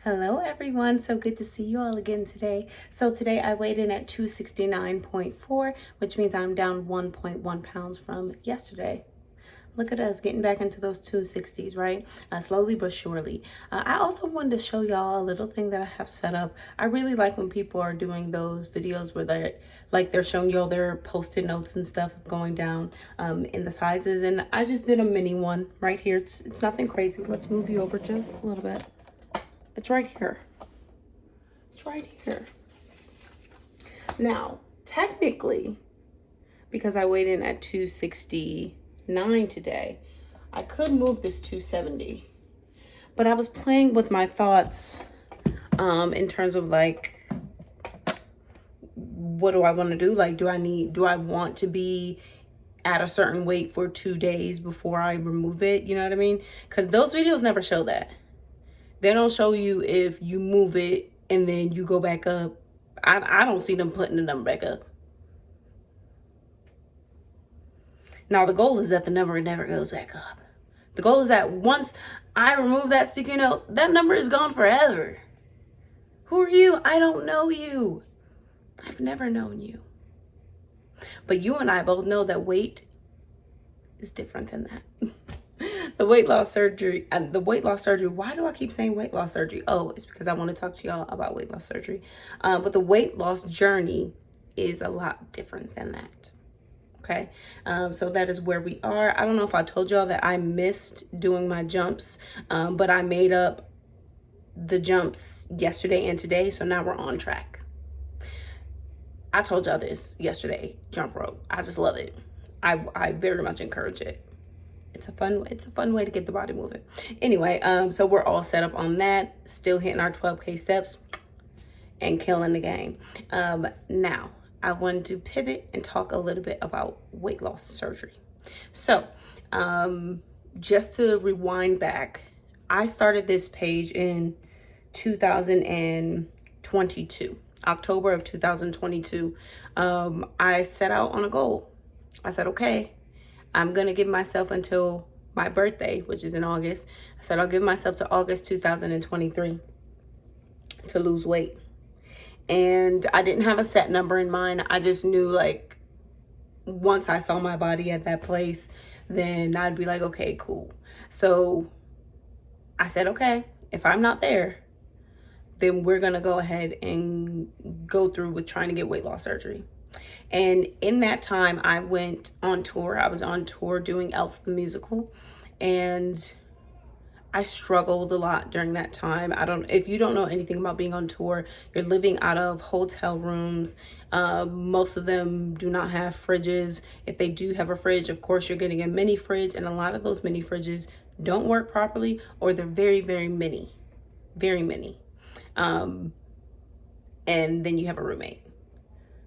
Hello everyone, so good to see you all again today. So today I weighed in at 269.4, which means I'm down 1.1 pounds from yesterday. Look at us getting back into those 260s, right? Slowly but surely. I also wanted to show y'all a little thing that I have set up. I really like when people are doing those videos where they're showing y'all their post-it notes and stuff going down in the sizes. And I just did a mini one right here. It's nothing crazy. Let's move you over just a little bit. It's right here. It's right here. Now, technically, because I weighed in at 269 today, I could move this 270. But I was playing with my thoughts in terms of like, what do I want to do? Like, do I want to be at a certain weight for 2 days before I remove it? You know what I mean? Because those videos never show that. They don't show you if you move it and then you go back up. I don't see them putting the number back up. Now, the goal is that the number never goes back up. The goal is that once I remove that sticky note, that number is gone forever. Who are you? I don't know you. I've never known you. But you and I both know that weight is different than that. The weight loss surgery, why do I keep saying weight loss surgery? Oh, it's because I want to talk to y'all about weight loss surgery. But the weight loss journey is a lot different than that. Okay, so that is where we are. I don't know if I told y'all that I missed doing my jumps, but I made up the jumps yesterday and today, so now we're on track. I told y'all this yesterday, jump rope. I just love it. I very much encourage it. It's a fun way to get the body moving. Anyway, so we're all set up on that, still hitting our 12K steps and killing the game. Now, I wanted to pivot and talk a little bit about weight loss surgery. So, just to rewind back, I started this page in 2022, October of 2022. I set out on a goal. I said, okay, I'm going to give myself until my birthday, which is in August. I said, I'll give myself to August 2023 to lose weight. And I didn't have a set number in mind. I just knew, like, once I saw my body at that place, then I'd be like, okay, cool. So I said, okay, if I'm not there, then we're going to go ahead and go through with trying to get weight loss surgery. And in that time, I went on tour. I was on tour doing Elf the Musical, and I struggled a lot during that time. If you don't know anything about being on tour, you're living out of hotel rooms. Most of them do not have fridges. If they do have a fridge, of course, you're getting a mini fridge, and a lot of those mini fridges don't work properly, or they're very, very mini, very mini. And then you have a roommate.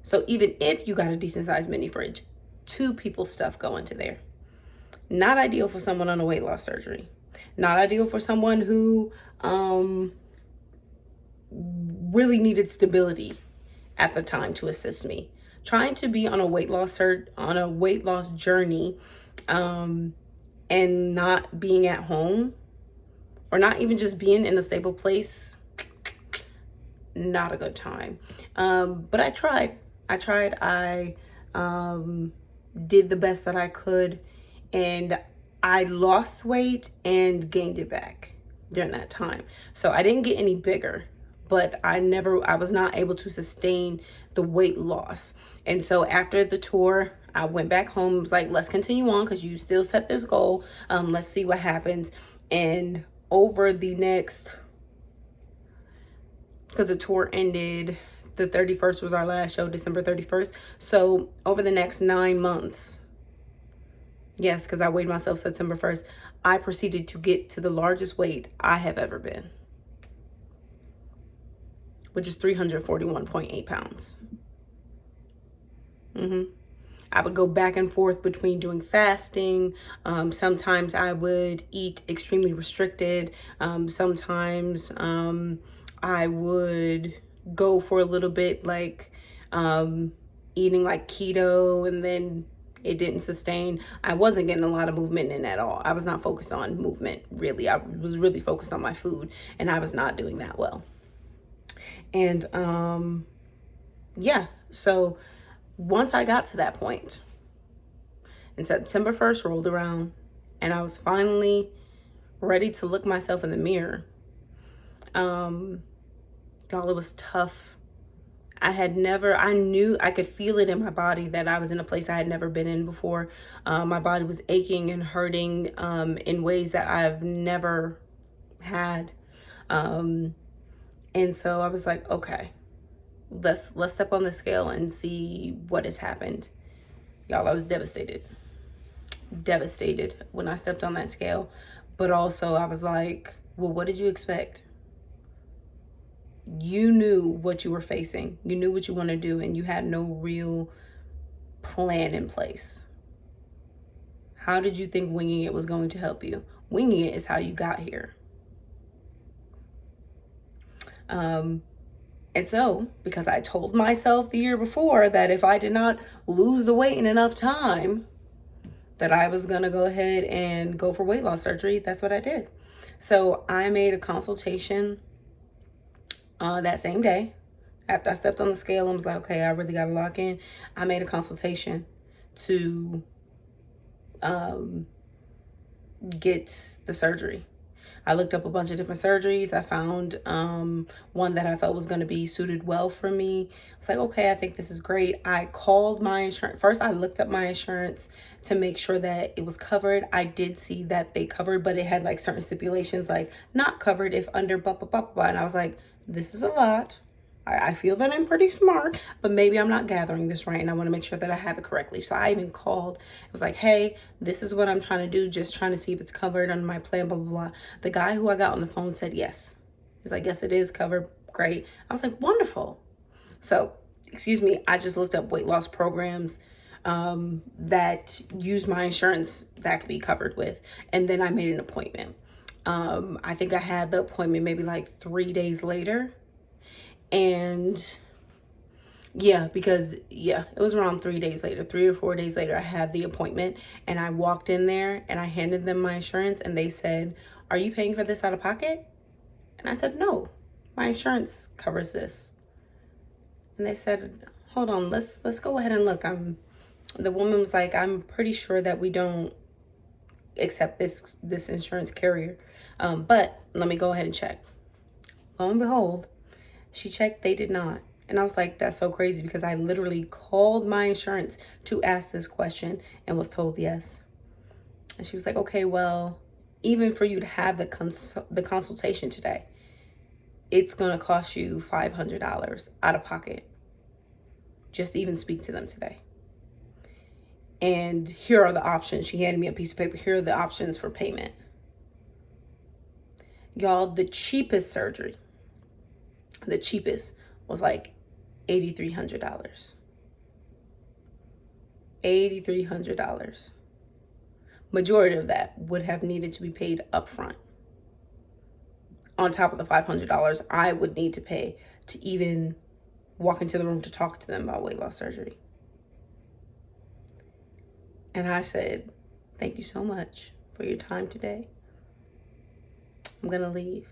So even if you got a decent sized mini fridge, 2 people's stuff go into there. Not ideal for someone on a weight loss surgery. Not ideal for someone who really needed stability at the time to assist me. Trying to be on a weight loss journey and not being at home, or not even just being in a stable place, not a good time. But I tried. I did the best that I could, and I lost weight and gained it back during that time. So I didn't get any bigger, but I was not able to sustain the weight loss. And so after the tour, I went back home. I was like, let's continue on, because you still set this goal. Let's see what happens. And over the next, because the tour ended, the 31st was our last show, December 31st. So over the next 9 months, yes, because I weighed myself September 1st, I proceeded to get to the largest weight I have ever been, which is 341.8 pounds. I would go back and forth between doing fasting. Sometimes I would eat extremely restricted. Sometimes I would go for a little bit like eating like keto, and then It didn't sustain. I wasn't getting a lot of movement in at all. I was not focused on movement, really. I was really focused on my food, and I was not doing that well. And yeah, so once I got to that point, and September 1st rolled around, and I was finally ready to look myself in the mirror. Y'all, it was tough. I knew I could feel it in my body that I was in a place I had never been in before. My body was aching and hurting in ways that I've never had. And so I was like, okay, let's step on the scale and see what has happened. Y'all, I was devastated when I stepped on that scale. But also I was like, well, what did you expect? You knew what you were facing. You knew what you want to do, and you had no real plan in place. How did you think winging it was going to help you? Winging it is how you got here. And so, because I told myself the year before that if I did not lose the weight in enough time, that I was going to go ahead and go for weight loss surgery, that's what I did. So I made a consultation that same day. After I stepped on the scale and was like, okay, I really got to lock in. I made a consultation to get the surgery. I looked up a bunch of different surgeries. I found one that I felt was going to be suited well for me. I was like, okay, I think this is great. I called my insurance. First, I looked up my insurance to make sure that it was covered. I did see that they covered, but it had like certain stipulations, like not covered if under blah, blah, blah, blah. And I was like, this is a lot. I feel that I'm pretty smart, but maybe I'm not gathering this right, and I want to make sure that I have it correctly. So I even called. It was like, hey, this is what I'm trying to do, just trying to see if it's covered under my plan, blah, blah, blah. The guy who I got on the phone said yes. He's like, yes, it is covered. Great. I was like, wonderful. So, excuse me, I just looked up weight loss programs that use my insurance that could be covered with, and then I made an appointment. I think I had the appointment maybe like 3 days later. And yeah, because it was around 3 days later, 3 or 4 days later, I had the appointment, and I walked in there and I handed them my insurance, and they said, are you paying for this out of pocket? And I said, no, my insurance covers this. And they said, hold on, let's go ahead and look. The woman was like, I'm pretty sure that we don't accept this insurance carrier. But let me go ahead and check. Lo and behold, she checked, they did not. And I was like, that's so crazy, because I literally called my insurance to ask this question and was told yes. And she was like, okay, well, even for you to have the consultation today, it's going to cost you $500 out of pocket just to even speak to them today. And here are the options. She handed me a piece of paper. Here are the options for payment. Y'all, the cheapest surgery, the cheapest was like $8,300. $8,300. Majority of that would have needed to be paid upfront. On top of the $500 I would need to pay to even walk into the room to talk to them about weight loss surgery. And I said, thank you so much for your time today. I'm going to leave.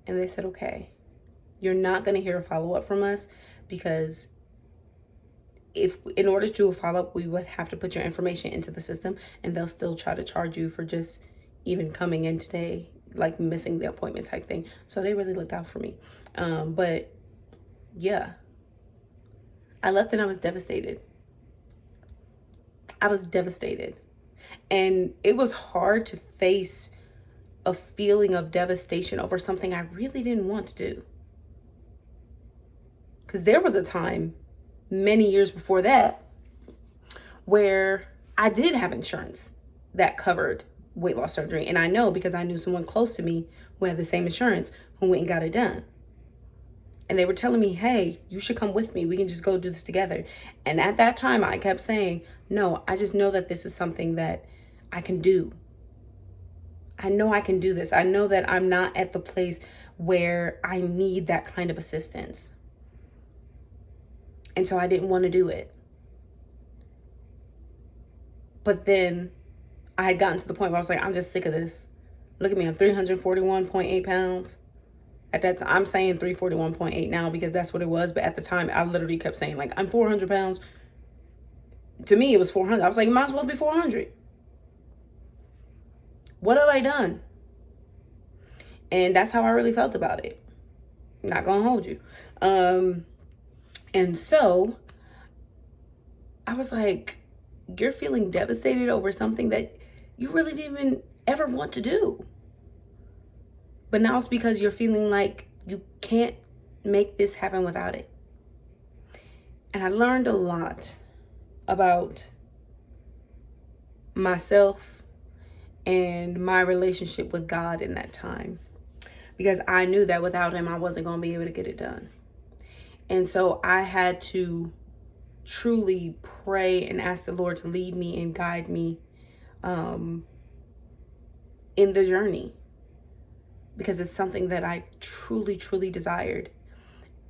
And they said, okay, you're not going to hear a follow-up from us, because in order to do a follow-up, we would have to put your information into the system, and they'll still try to charge you for just even coming in today, like missing the appointment type thing. So they really looked out for me. But yeah, I left and I was devastated. I was devastated. And it was hard to face a feeling of devastation over something I really didn't want to do. Because there was a time many years before that where I did have insurance that covered weight loss surgery. And I know because I knew someone close to me who had the same insurance who went and got it done. And they were telling me, hey, you should come with me. We can just go do this together. And at that time, I kept saying, no, I just know that this is something that I can do. I know I can do this. I know that I'm not at the place where I need that kind of assistance. And so I didn't want to do it. But then I had gotten to the point where I was like, I'm just sick of this. Look at me, I'm 341.8 pounds. At that time, I'm saying 341.8 now because that's what it was. But at the time, I literally kept saying, like, I'm 400 pounds. To me, it was 400. I was like, it might as well be 400. What have I done? And that's how I really felt about it. Not gonna hold you. And so I was like, you're feeling devastated over something that you really didn't even ever want to do. But now it's because you're feeling like you can't make this happen without it. And I learned a lot about myself and my relationship with God in that time. Because I knew that without him, I wasn't going to be able to get it done. And so I had to truly pray and ask the Lord to lead me and guide me in the journey. Because it's something that I truly, truly desired.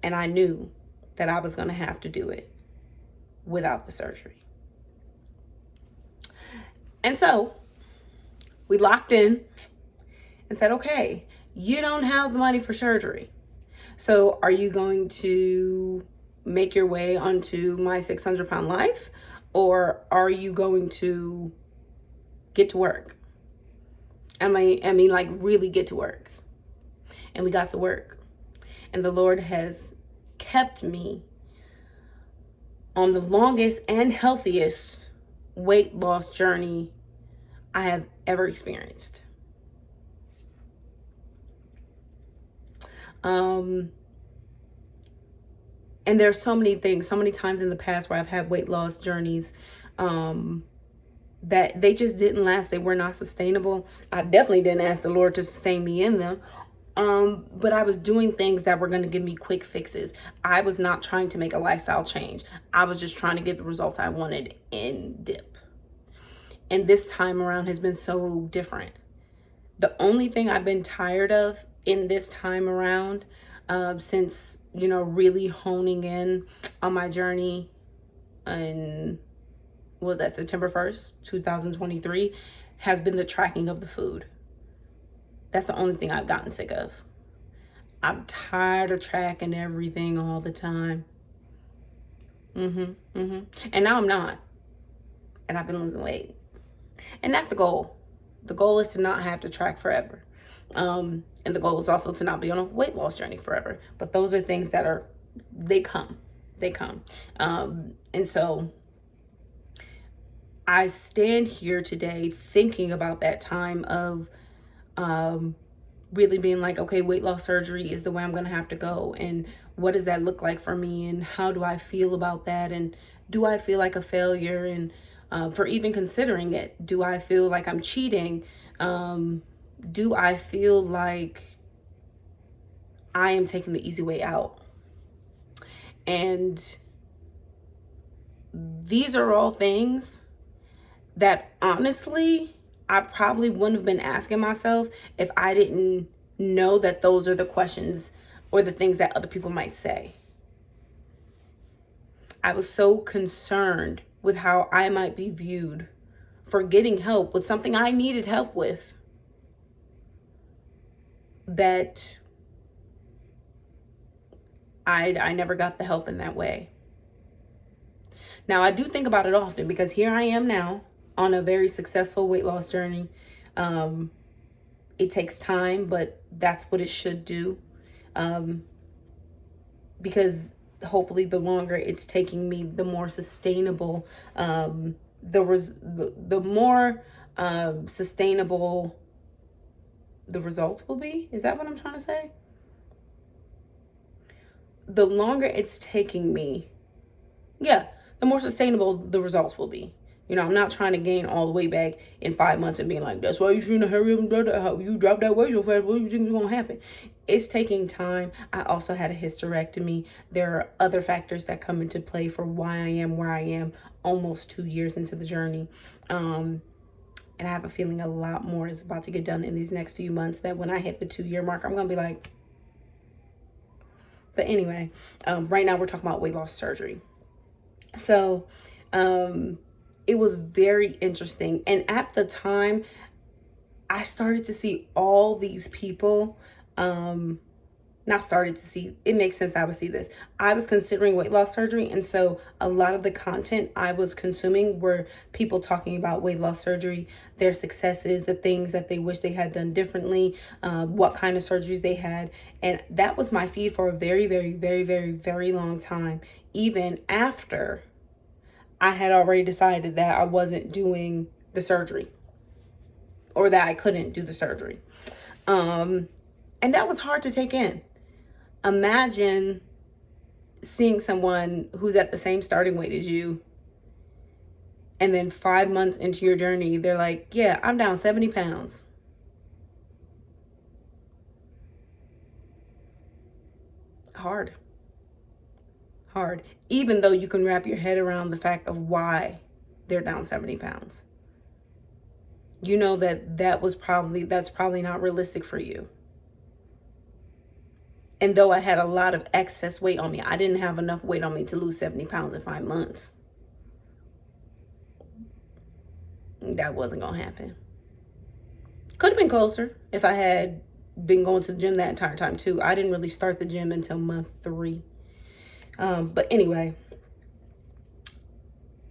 And I knew that I was going to have to do it without the surgery. And so we locked in and said, okay, you don't have the money for surgery. So are you going to make your way onto my 600-pound life? Or are you going to get to work? I mean, like really get to work. And we got to work. And the Lord has kept me on the longest and healthiest weight loss journey I have ever experienced. And there's so many things, so many times in the past where I've had weight loss journeys that they just didn't last. They were not sustainable. I definitely didn't ask the Lord to sustain me in them. But I was doing things that were going to give me quick fixes. I was not trying to make a lifestyle change. I was just trying to get the results I wanted in dip. And this time around has been so different. The only thing I've been tired of in this time around, since, really honing in on my journey and was that September 1st, 2023, has been the tracking of the food. That's the only thing I've gotten sick of. I'm tired of tracking everything all the time. And now I'm not. And I've been losing weight. And that's the goal. The goal is to not have to track forever. And the goal is also to not be on a weight loss journey forever. But those are things that they come. And so I stand here today thinking about that time of really being like, okay, weight loss surgery is the way I'm going to have to go. And what does that look like for me? And how do I feel about that? And do I feel like a failure? And for even considering it, do I feel like I'm cheating? Do I feel like I am taking the easy way out? And these are all things that honestly, I probably wouldn't have been asking myself if I didn't know that those are the questions or the things that other people might say. I was so concerned with how I might be viewed for getting help with something I needed help with that I never got the help in that way. Now, I do think about it often because here I am now on a very successful weight loss journey. It takes time, but that's what it should do. Because hopefully the longer it's taking me, the more sustainable, the more sustainable the results will be. Is that what I'm trying to say? The longer it's taking me, the more sustainable the results will be. I'm not trying to gain all the way back in 5 months and being like, that's why you shouldn't hurry up and drop that. How you drop that weight so fast? What do you think is going to happen? It's taking time. I also had a hysterectomy. There are other factors that come into play for why I am where I am almost 2 years into the journey. And I have a feeling a lot more is about to get done in these next few months, that when I hit the 2-year mark, I'm going to be like, but anyway, right now we're talking about weight loss surgery. So, it was very interesting. And at the time, I started to see all these people, not started to see, it makes sense that I would see this. I was considering weight loss surgery, and so a lot of the content I was consuming were people talking about weight loss surgery, their successes, the things that they wish they had done differently, what kind of surgeries they had. And that was my feed for a very, very, very, very, very long time, even after I had already decided that I wasn't doing the surgery, or that I couldn't do the surgery. And that was hard to take in. Imagine seeing someone who's at the same starting weight as you, and then 5 months into your journey, they're like, yeah, I'm down 70 pounds. Hard. Even though you can wrap your head around the fact of why they're down 70 pounds. You know that's probably not realistic for you. And though I had a lot of excess weight on me, I didn't have enough weight on me to lose 70 pounds in 5 months. That wasn't going to happen. Could have been closer if I had been going to the gym that entire time too. I didn't really start the gym until month 3. But anyway,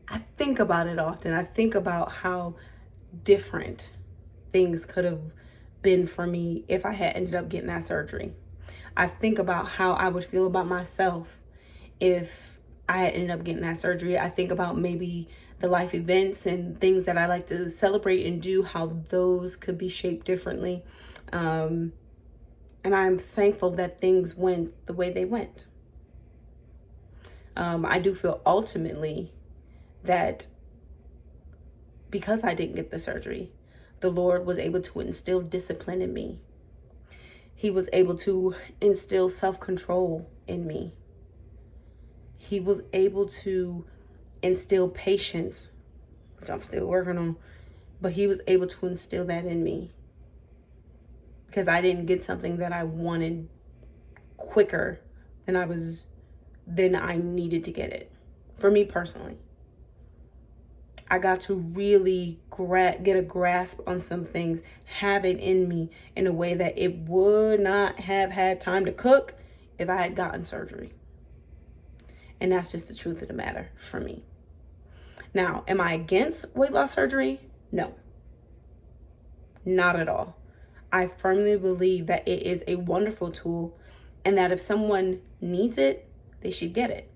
I think about it often. I think about how different things could have been for me if I had ended up getting that surgery. I think about how I would feel about myself if I had ended up getting that surgery. I think about maybe the life events and things that I like to celebrate and do, how those could be shaped differently. And I'm thankful that things went the way they went. I do feel ultimately that because I didn't get the surgery, the Lord was able to instill discipline in me. He was able to instill self-control in me. He was able to instill patience, which I'm still working on, but he was able to instill that in me because I didn't get something that I wanted quicker than I needed to get it. For me personally, I got to really get a grasp on some things, have it in me in a way that it would not have had time to cook if I had gotten surgery. And that's just the truth of the matter for me. Now, am I against weight loss surgery? No, not at all. I firmly believe that it is a wonderful tool and that if someone needs it, they should get it.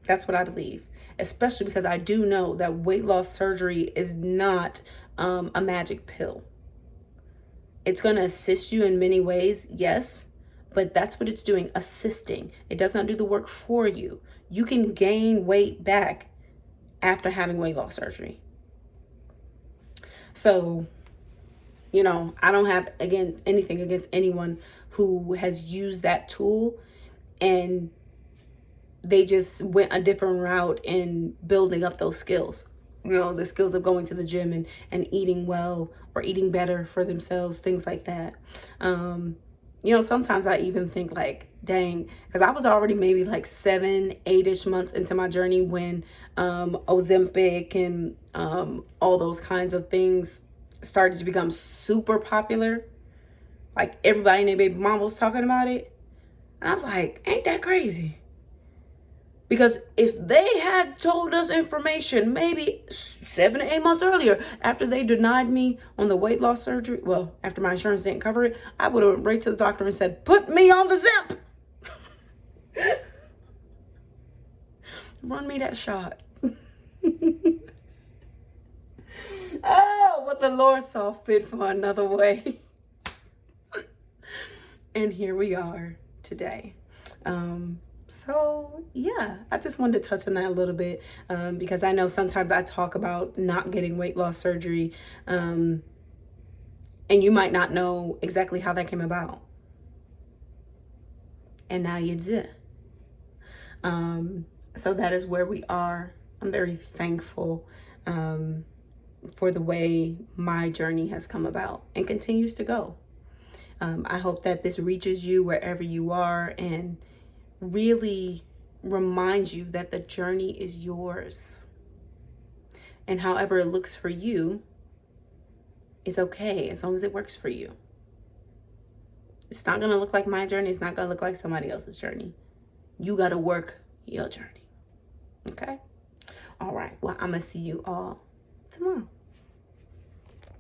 That's what I believe, especially because I do know that weight loss surgery is not a magic pill. It's going to assist you in many ways, yes, but that's what it's doing, assisting. It does not do the work for you. You can gain weight back after having weight loss surgery. So, I don't have, again, anything against anyone who has used that tool and they just went a different route in building up those skills. The skills of going to the gym and eating well or eating better for themselves, things like that. Sometimes I even think like, dang, because I was already maybe like 7-8-ish months into my journey when Ozempic and all those kinds of things started to become super popular. Like everybody and their baby mom was talking about it. And I was like, ain't that crazy? Because if they had told us information maybe 7 to 8 months earlier after they denied me on the weight loss surgery, well, after my insurance didn't cover it, I would have went right to the doctor and said, put me on the zip. Run me that shot. Oh, what the Lord saw fit for another way. And here we are today. So yeah, I just wanted to touch on that a little bit because I know sometimes I talk about not getting weight loss surgery and you might not know exactly how that came about. And now you do. So that is where we are. I'm very thankful for the way my journey has come about and continues to go. I hope that this reaches you wherever you are and really remind you that the journey is yours. And however it looks for you is okay, as long as it works for you. It's not going to look like my journey. It's not going to look like somebody else's journey. You got to work your journey. Okay? All right. Well, I'm going to see you all tomorrow.